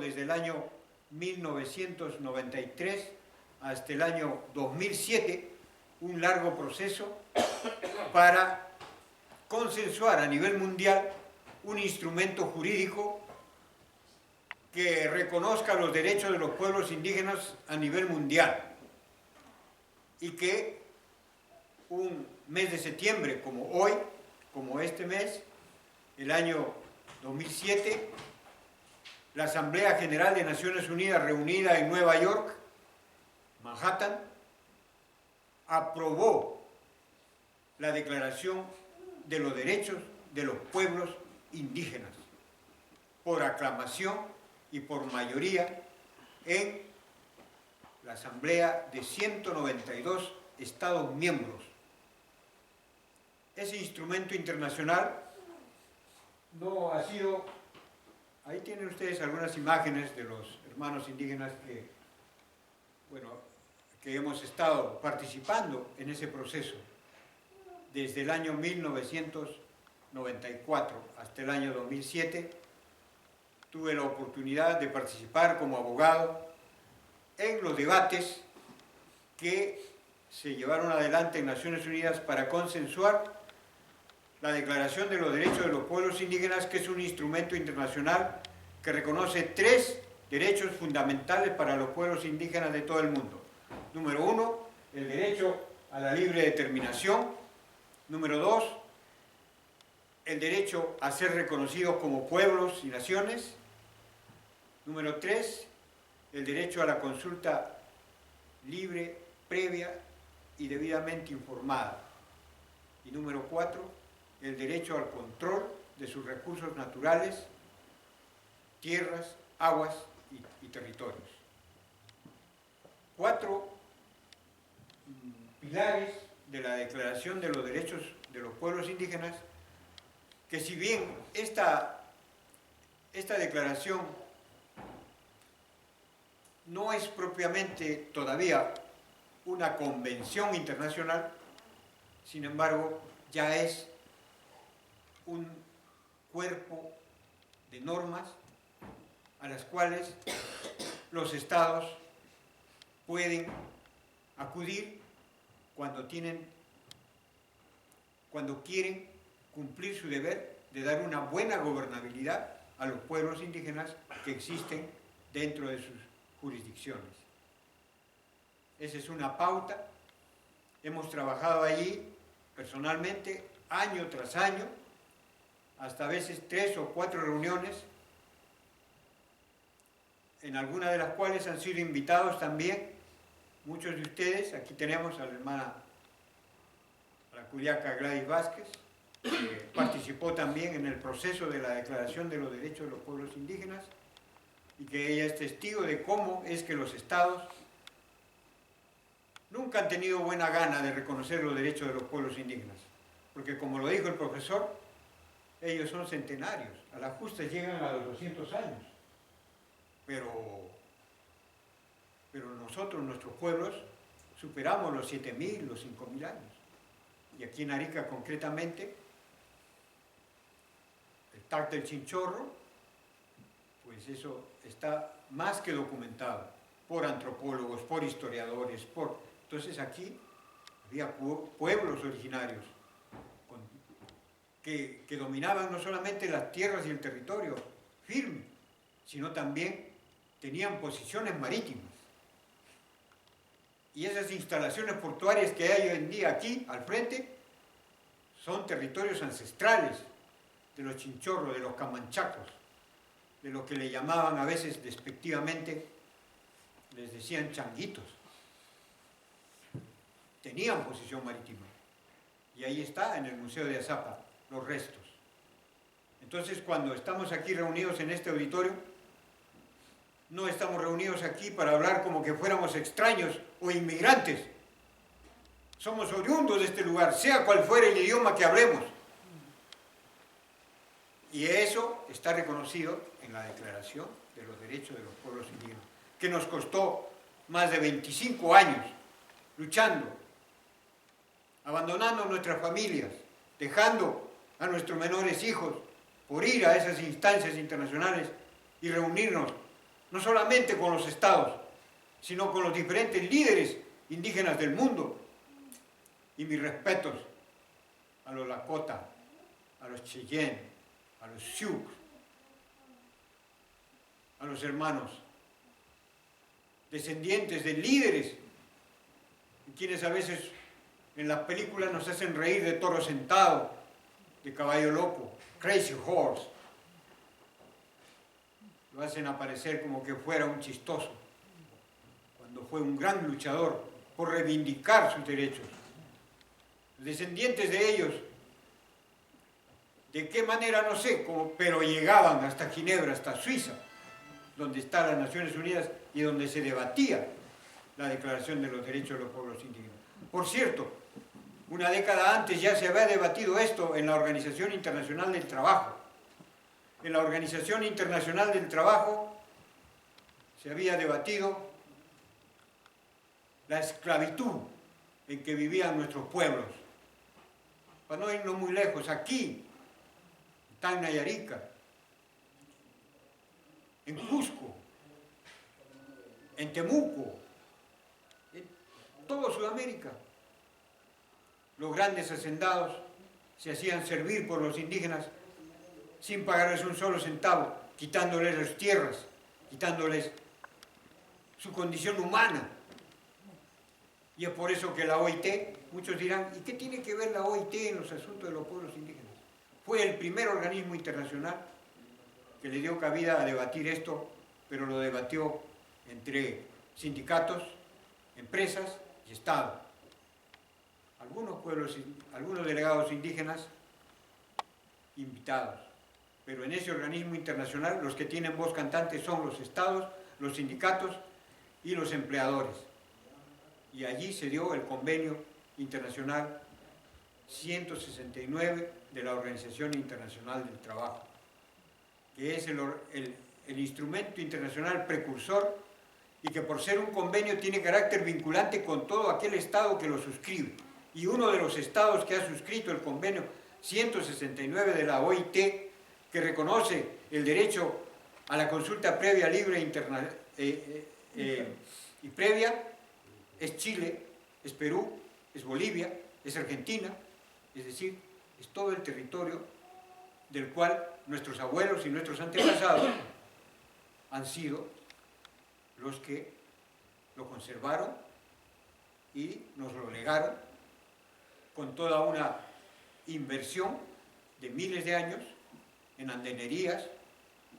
desde el año 1993 hasta el año 2007 un largo proceso para consensuar a nivel mundial un instrumento jurídico que reconozca los derechos de los pueblos indígenas a nivel mundial y que un mes de septiembre como hoy, como este mes, el año 2007, la Asamblea General de Naciones Unidas reunida en Nueva York, Manhattan, aprobó la Declaración de los Derechos de los Pueblos Indígenas por aclamación y por mayoría en la Asamblea de 192 Estados miembros. Ese instrumento internacional no ha sido... Ahí tienen ustedes algunas imágenes de los hermanos indígenas que, bueno, que hemos estado participando en ese proceso desde el año 1994 hasta el año 2007. Tuve la oportunidad de participar como abogado en los debates que se llevaron adelante en Naciones Unidas para consensuar la Declaración de los Derechos de los Pueblos Indígenas, que es un instrumento internacional que reconoce 3 derechos fundamentales para los pueblos indígenas de todo el mundo. Número 1, el derecho a la libre determinación. Número 2, el derecho a ser reconocidos como pueblos y naciones. Número 3, el derecho a la consulta libre, previa y debidamente informada. Y número 4, el derecho al control de sus recursos naturales, tierras, aguas y territorios. 4 pilares de la Declaración de los Derechos de los Pueblos Indígenas, que si bien esta declaración no es propiamente todavía una convención internacional, sin embargo, ya es un cuerpo de normas a las cuales los estados pueden acudir cuando quieren cumplir su deber de dar una buena gobernabilidad a los pueblos indígenas que existen dentro de sus jurisdicciones. Esa es una pauta. Hemos trabajado allí personalmente año tras año, hasta a veces 3 o 4 reuniones, en algunas de las cuales han sido invitados también muchos de ustedes. Aquí tenemos a la hermana, a la curiaca Gladys Vázquez, que participó también en el proceso de la Declaración de los Derechos de los Pueblos Indígenas, y que ella es testigo de cómo es que los estados nunca han tenido buena gana de reconocer los derechos de los pueblos indígenas, porque como lo dijo el profesor, ellos son centenarios, a la justa llegan a los 200 años, pero nosotros, nuestros pueblos, superamos los 7.000, los 5.000 años. Y aquí en Arica concretamente, el TAC del Chinchorro, pues eso está más que documentado por antropólogos, por historiadores, Entonces aquí había pueblos originarios que dominaban no solamente las tierras y el territorio firme, sino también tenían posiciones marítimas. Y esas instalaciones portuarias que hay hoy en día aquí, al frente, son territorios ancestrales de los chinchorros, de los camanchacos, de lo que le llamaban a veces despectivamente, les decían changuitos. Tenían posición marítima. Y ahí está, en el Museo de Azapa, los restos. Entonces, cuando estamos aquí reunidos en este auditorio, no estamos reunidos aquí para hablar como que fuéramos extraños o inmigrantes. Somos oriundos de este lugar, sea cual fuera el idioma que hablemos. Y eso está reconocido en la Declaración de los Derechos de los Pueblos Indígenas, que nos costó más de 25 años luchando, abandonando nuestras familias, dejando a nuestros menores hijos por ir a esas instancias internacionales y reunirnos no solamente con los estados, sino con los diferentes líderes indígenas del mundo. Y mis respetos a los Lakota, a los Cheyenne, a los Sioux, a los hermanos, descendientes de líderes, quienes a veces en las películas nos hacen reír de toro sentado, de caballo loco, crazy horse. Lo hacen aparecer como que fuera un chistoso, cuando fue un gran luchador por reivindicar sus derechos. Los descendientes de ellos, de qué manera no sé, pero llegaban hasta Ginebra, hasta Suiza, donde están las Naciones Unidas y donde se debatía la Declaración de los Derechos de los Pueblos Indígenas. Por cierto, una década antes ya se había debatido esto en la Organización Internacional del Trabajo. En la Organización Internacional del Trabajo se había debatido la esclavitud en que vivían nuestros pueblos. Para no irnos muy lejos, aquí, en Tacna y Arica, en Cusco, en Temuco, en toda Sudamérica, los grandes hacendados se hacían servir por los indígenas sin pagarles un solo centavo, quitándoles las tierras, quitándoles su condición humana. Y es por eso que la OIT, muchos dirán, ¿y qué tiene que ver la OIT en los asuntos de los pueblos indígenas? Fue el primer organismo internacional que le dio cabida a debatir esto, pero lo debatió entre sindicatos, empresas y Estado. Algunos delegados indígenas invitados, pero en ese organismo internacional los que tienen voz cantante son los estados, los sindicatos y los empleadores. Y allí se dio el convenio internacional 169 de la Organización Internacional del Trabajo, que es el instrumento internacional precursor y que por ser un convenio tiene carácter vinculante con todo aquel estado que lo suscribe. Y uno de los estados que ha suscrito el convenio 169 de la OIT, que reconoce el derecho a la consulta previa, libre y previa, es Chile, es Perú, es Bolivia, es Argentina, es decir, es todo el territorio del cual nuestros abuelos y nuestros antepasados han sido los que lo conservaron y nos lo legaron con toda una inversión de miles de años en andenerías,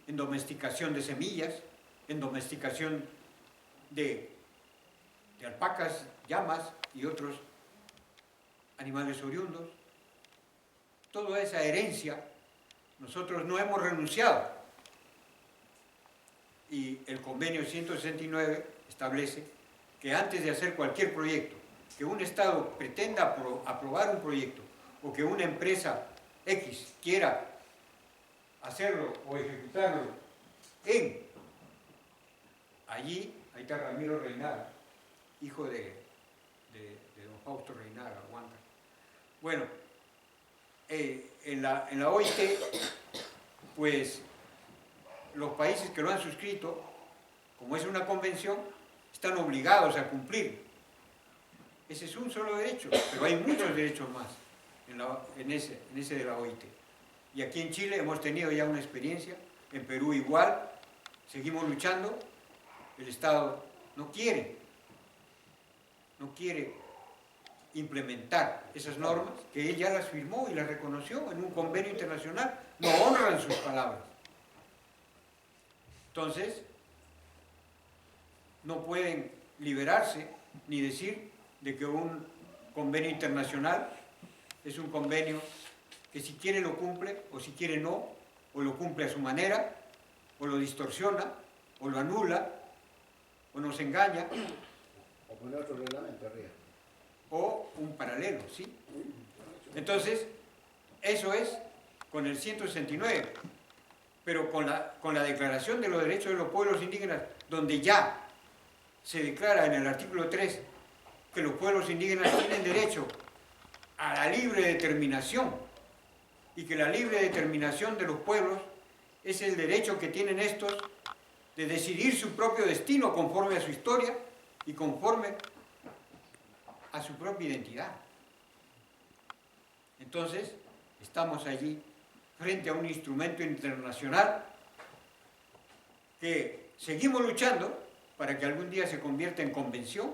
en domesticación de semillas, en domesticación de alpacas, llamas y otros animales oriundos. Toda esa herencia nosotros no hemos renunciado. Y el convenio 169 establece que antes de hacer cualquier proyecto, que un Estado pretenda aprobar un proyecto o que una empresa X quiera hacerlo o ejecutarlo allí, ahí está Ramiro Reinaga, hijo de don Fausto Reinaga, Huanca. Bueno, en la OIT, pues los países que lo han suscrito, como es una convención, están obligados a cumplir. Ese es un solo derecho, pero hay muchos derechos más en ese de la OIT. Y aquí en Chile hemos tenido ya una experiencia, en Perú igual, seguimos luchando, el Estado no quiere implementar esas normas, que él ya las firmó y las reconoció en un convenio internacional, no honran sus palabras. Entonces, no pueden liberarse ni decir de que un convenio internacional es un convenio que si quiere lo cumple, o si quiere no, o lo cumple a su manera, o lo distorsiona, o lo anula, o nos engaña. O poner otro reglamento arriba. O un paralelo, ¿sí? Entonces, eso es con el 169, pero con la Declaración de los Derechos de los Pueblos Indígenas, donde ya se declara en el artículo 3 que los pueblos indígenas tienen derecho a la libre determinación y que la libre determinación de los pueblos es el derecho que tienen estos de decidir su propio destino conforme a su historia y conforme a su propia identidad. Entonces, estamos allí frente a un instrumento internacional que seguimos luchando para que algún día se convierta en convención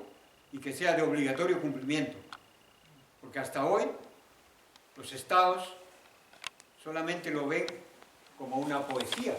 y que sea de obligatorio cumplimiento. Porque hasta hoy los estados solamente lo ven como una poesía,